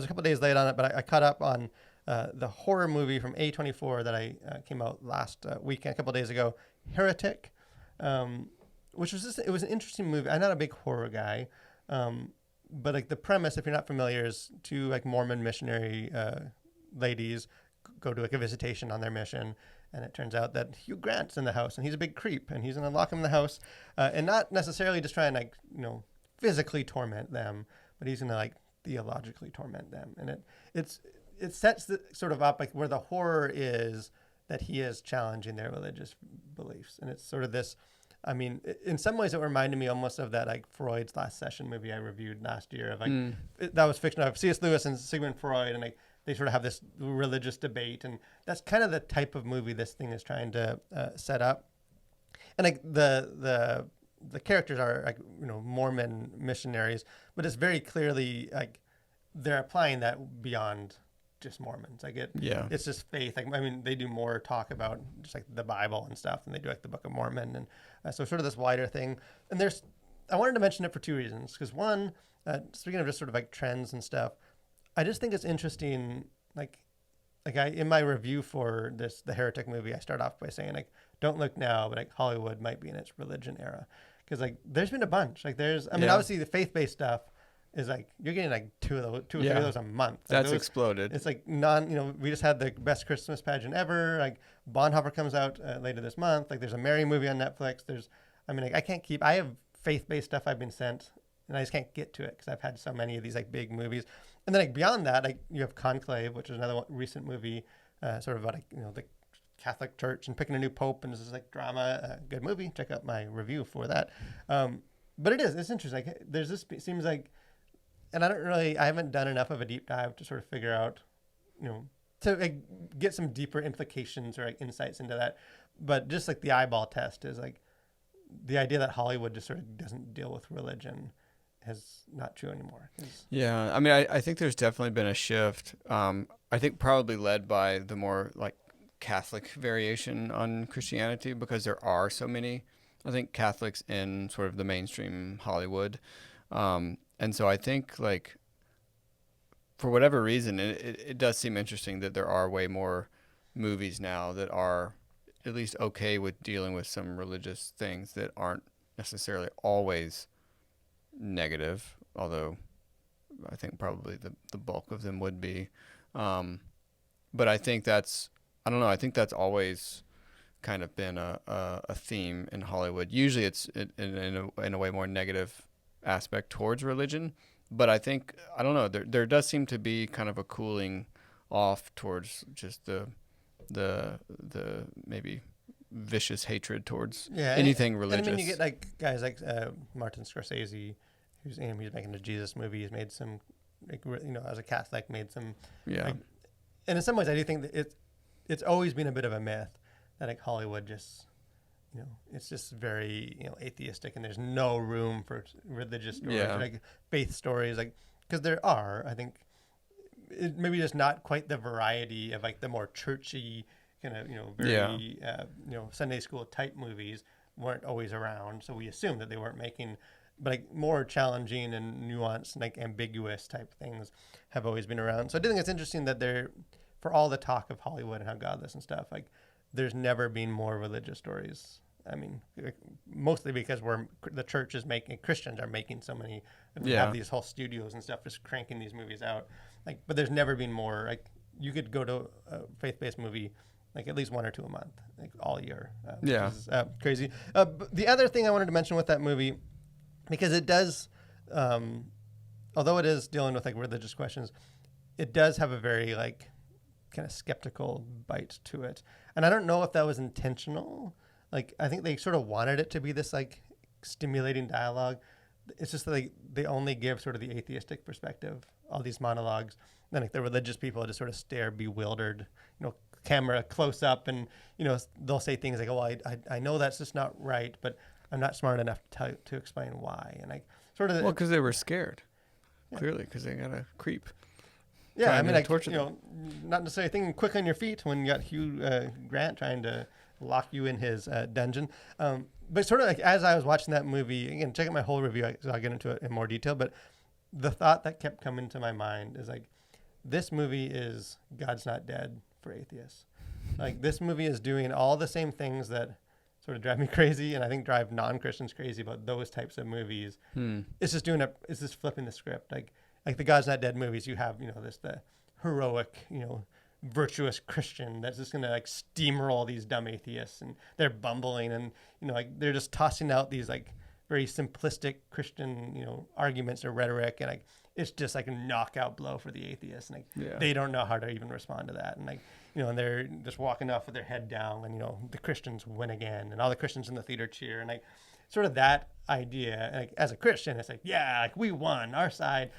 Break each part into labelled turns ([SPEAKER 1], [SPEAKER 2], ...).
[SPEAKER 1] was a couple days late on it, but I caught up on the horror movie from A24 that I came out last weekend, a couple days ago, Heretic, which was it was an interesting movie. I'm not a big horror guy, but like the premise, if you're not familiar, is two like Mormon missionary ladies go to like a visitation on their mission, and it turns out that Hugh Grant's in the house, and he's a big creep, and he's gonna lock them in the house, and not necessarily just try and like physically torment them, but he's gonna like theologically torment them, and it sets the sort of up like where the horror is that he is challenging their religious beliefs, and it's sort of this. I mean, in some ways, it reminded me almost of that like Freud's Last Session movie I reviewed last year. Of like that was fiction of C.S. Lewis and Sigmund Freud, and like they sort of have this religious debate, and that's kind of the type of movie this thing is trying to set up. And like the characters are like Mormon missionaries, but it's very clearly like they're applying that beyond just Mormons. Like it's just faith. Like, I mean, they do more talk about just like the Bible and stuff than they do like the Book of Mormon, and so sort of this wider thing. And I wanted to mention it for two reasons. Because one, speaking of just sort of like trends and stuff, I just think it's interesting. Like I in my review for the Heretic movie, I start off by saying like, don't look now, but like Hollywood might be in its religion era. Because like there's been a bunch. Like obviously the faith-based stuff is like you're getting like two or three of those a month. Like
[SPEAKER 2] That's exploded.
[SPEAKER 1] It's like we just had the best Christmas pageant ever. Like Bonhoeffer comes out later this month. Like there's a Mary movie on Netflix. I have faith-based stuff I've been sent, and I just can't get to it because I've had so many of these like big movies. And then like beyond that, like you have Conclave, which is another recent movie, sort of about like the Catholic Church and picking a new pope, and this is like drama. Good movie. Check out my review for that. But it's interesting. Like it seems like. And I haven't done enough of a deep dive to sort of figure out, to like, get some deeper implications or like insights into that. But just like the eyeball test is like the idea that Hollywood just sort of doesn't deal with religion is not true anymore.
[SPEAKER 2] Yeah. I mean, I think there's definitely been a shift. I think probably led by the more like Catholic variation on Christianity, because there are so many, I think, Catholics in sort of the mainstream Hollywood. And so I think, like, for whatever reason, it does seem interesting that there are way more movies now that are at least okay with dealing with some religious things that aren't necessarily always negative, although I think probably the bulk of them would be. But I think I don't know, I think that's always kind of been a theme in Hollywood. Usually it's in a way more negative aspect towards religion, but I think, I don't know, there does seem to be kind of a cooling off towards just the maybe vicious hatred towards anything religious.
[SPEAKER 1] And I mean, you get like guys like Martin Scorsese, he's making a Jesus movie. He's made some, like, as a Catholic, made some.
[SPEAKER 2] Yeah.
[SPEAKER 1] Like, and in some ways, I do think that it's always been a bit of a myth that like Hollywood just. It's just very, atheistic, and there's no room for religious stories, like faith stories, like, because there are, I think, maybe just not quite the variety of like the more churchy kind of, very, Sunday school type movies weren't always around. So we assume that they weren't making, but like more challenging and nuanced, like ambiguous type things have always been around. So I do think it's interesting that for all the talk of Hollywood and how godless and stuff, like, there's never been more religious stories. I mean, mostly because the church is Christians are making so many. We have these whole studios and stuff just cranking these movies out. Like, but there's never been more. Like, you could go to a faith-based movie, like at least one or two a month, like all year. Which is crazy. But the other thing I wanted to mention with that movie, because it does, although it is dealing with like religious questions, it does have a very like kind of skeptical bite to it. And I don't know if that was intentional. Like, I think they sort of wanted it to be this like stimulating dialogue. It's just like they only give sort of the atheistic perspective, all these monologues. Then like the religious people just sort of stare bewildered, camera close up, and they'll say things like, "Oh, I know that's just not right, but I'm not smart enough to explain why." And like sort of
[SPEAKER 2] because they were scared, clearly, because they got a creep.
[SPEAKER 1] Yeah, I mean, like, not necessarily thinking quick on your feet when you got Hugh Grant trying to lock you in his dungeon. But sort of like as I was watching that movie, again, check out my whole review, so I'll get into it in more detail. But the thought that kept coming to my mind is like, this movie is God's Not Dead for atheists. Like, this movie is doing all the same things that sort of drive me crazy, and I think drive non-Christians crazy about those types of movies. It's just it's just flipping the script. Like the God's Not Dead movies, you have, the heroic, virtuous Christian that's just gonna like steamroll these dumb atheists, and they're bumbling, and like they're just tossing out these like very simplistic Christian arguments or rhetoric, and like it's just like a knockout blow for the atheists, and like they don't know how to even respond to that, and like and they're just walking off with their head down, and the Christians win again, and all the Christians in the theater cheer, and like sort of that idea. Like, as a Christian, it's like, yeah, like we won, our side,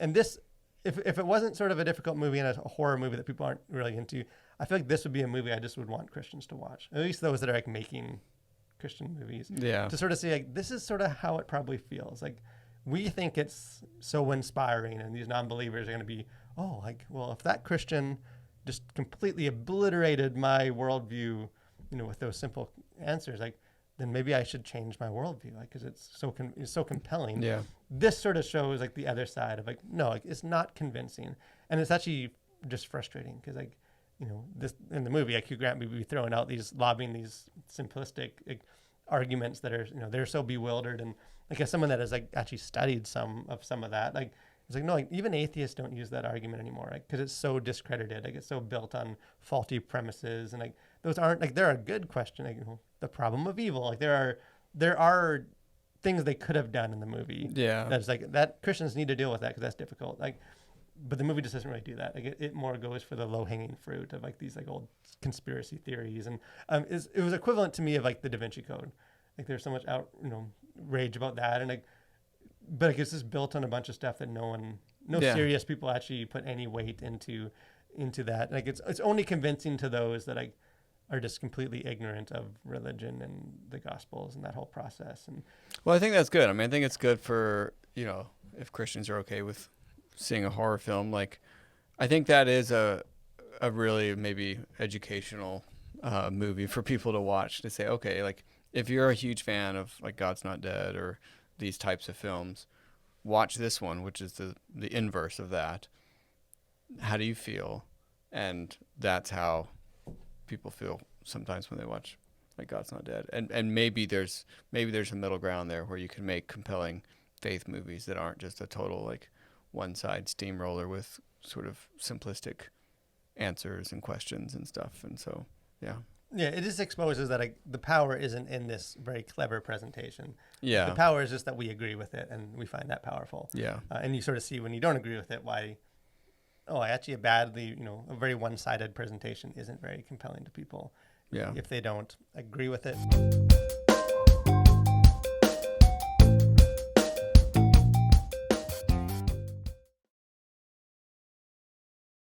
[SPEAKER 1] and this. If it wasn't sort of a difficult movie and a horror movie that people aren't really into, I feel like this would be a movie I just would want Christians to watch. At least those that are like making Christian movies.
[SPEAKER 2] Yeah.
[SPEAKER 1] To sort of say, like, this is sort of how it probably feels. Like, we think it's so inspiring, and these non-believers are going to be, oh, like, well, if that Christian just completely obliterated my worldview, with those simple answers, like, then maybe I should change my worldview, like, because it's so compelling.
[SPEAKER 2] Yeah.
[SPEAKER 1] This sort of shows like the other side of like, no, like, it's not convincing, and it's actually just frustrating because like, this in the movie, like Hugh Grant would be throwing out lobbing these simplistic like, arguments that are they're so bewildered, and like as someone that has like actually studied some of that, like it's like, no, like even atheists don't use that argument anymore, like because it's so discredited, like it's so built on faulty premises, and like those aren't like they're a good question, like the problem of evil, like there are things they could have done in the movie.
[SPEAKER 2] Yeah.
[SPEAKER 1] That's like that Christians need to deal with that because that's difficult. Like, but the movie just doesn't really do that. Like it more goes for the low hanging fruit of like these like old conspiracy theories, and it was equivalent to me of like the Da Vinci Code. Like there's so much rage about that, and like, but like it's just built on a bunch of stuff that no serious people actually put any weight into that. Like it's only convincing to those that like are just completely ignorant of religion and the Gospels and that whole process. And
[SPEAKER 2] well, I think that's good. I mean, I think it's good for, if Christians are okay with seeing a horror film. Like, I think that is a really maybe educational movie for people to watch, to say, okay, like if you're a huge fan of like God's Not Dead or these types of films, watch this one, which is the inverse of that. How do you feel? And that's how people feel sometimes when they watch like God's Not Dead, and maybe there's a middle ground there where you can make compelling faith movies that aren't just a total like one side steamroller with sort of simplistic answers and questions and stuff. And so
[SPEAKER 1] it just exposes that like the power isn't in this very clever presentation.
[SPEAKER 2] The
[SPEAKER 1] power is just that we agree with it and we find that powerful. And you sort of see when you don't agree with it why actually a very one-sided presentation isn't very compelling to people if they don't agree with it.